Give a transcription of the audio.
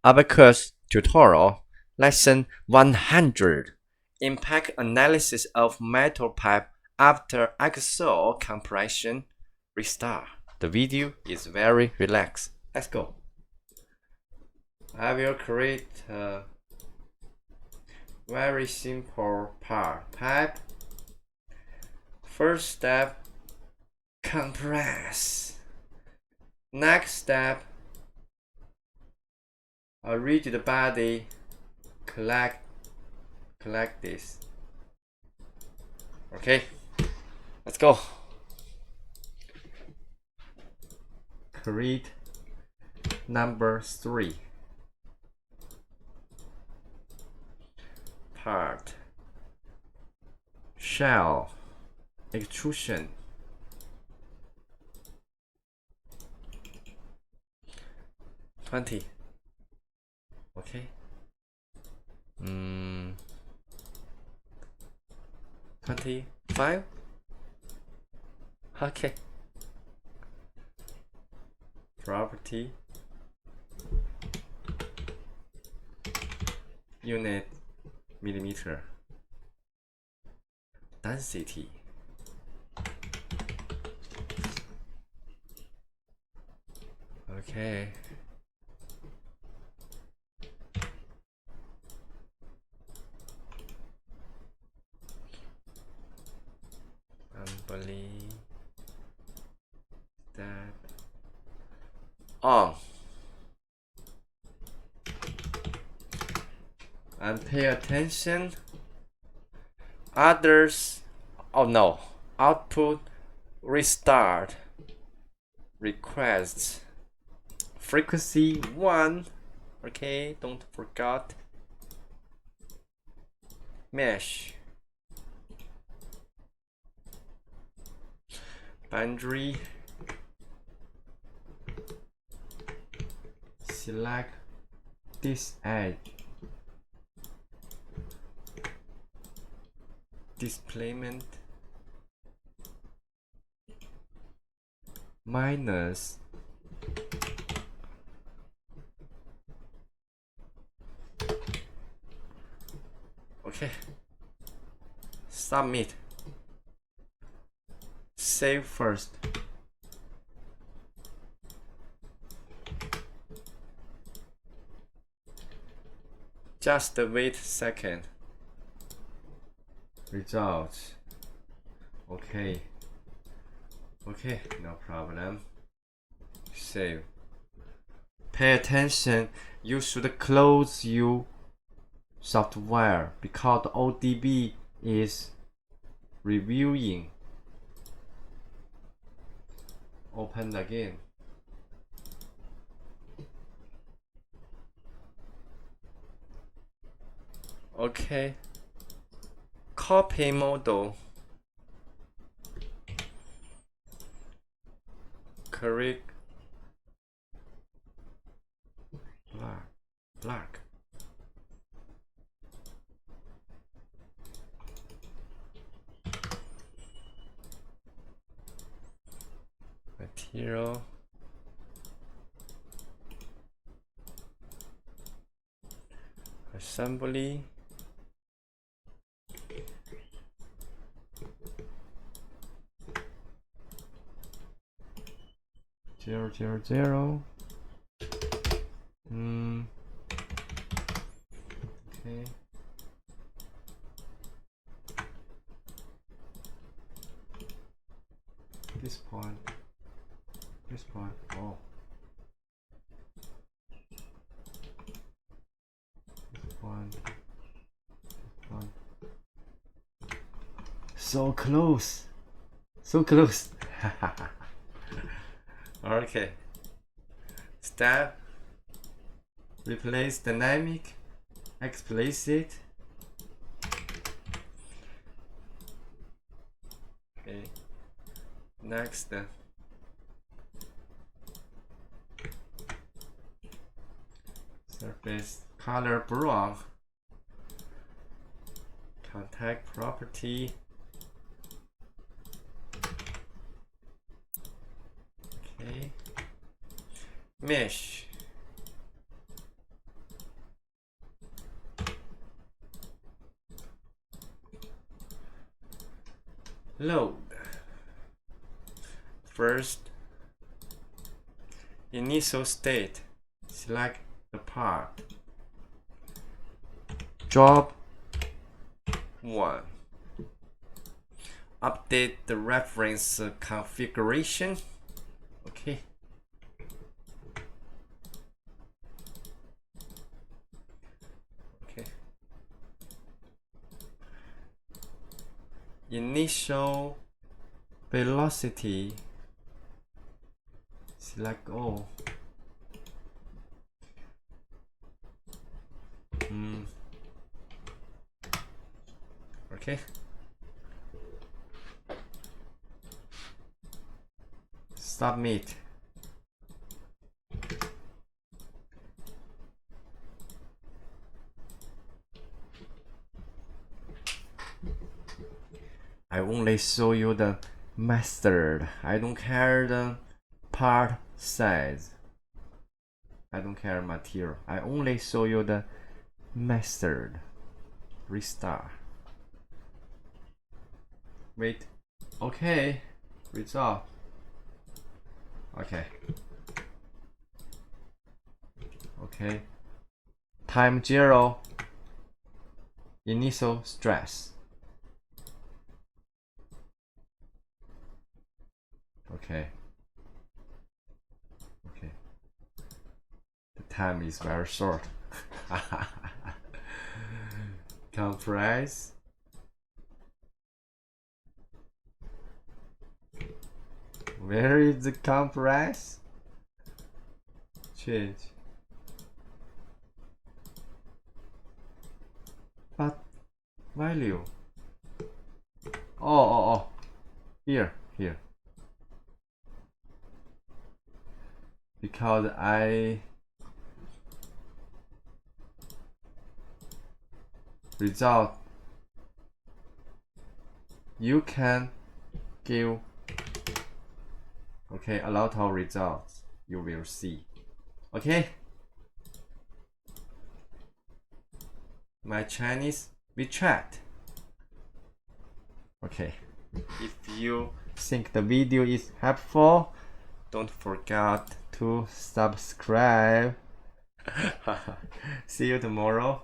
Abaqus Tutorial Lesson 100 Impact Analysis of Metal Pipe After Axial Compression. Restart. The video is very relaxed. Let's go. I will create a very simple pipe. First step, compress. Next step, a rigid body, collect this. Okay, let's go. Create number 3. Part shell extrusion. $20. Okay. 25. Okay. Property unit millimeter. Density. Okay. Believe that on and pay attention. Others, oh no, output restart requests frequency 1. Okay, don't forget mesh boundary, select this edge, displacement minus okay, submit. Save first. Just wait a second. Results. Okay. Okay, no problem. Save. Pay attention. You should close your software because the ODB is reviewing. Open again. Okay. Copy model. Correct. Black. Material. Assembly. Zero. Okay. This point. Oh. This point. So close. Okay. Step. Replace dynamic. Explicit. Okay. Next. Surface color brown. Contact property. Okay. Mesh. Load. First, initial state. Select the part. Job 1. Update the reference configuration. Okay. Initial velocity. Select all. Okay. Submit. I only show you the method. I don't care the part size. I don't care material. I only show you the method. Restart. Wait. Okay. Result. Okay. Okay. Time 0. Initial stress. Okay. Okay. The time is very short. Compress. Where is the compress? Change. But value. Oh. Here. Because I result, you can give a lot of results you will see. Okay, my Chinese WeChat. Okay, if you think the video is helpful, don't forget to subscribe. See you tomorrow.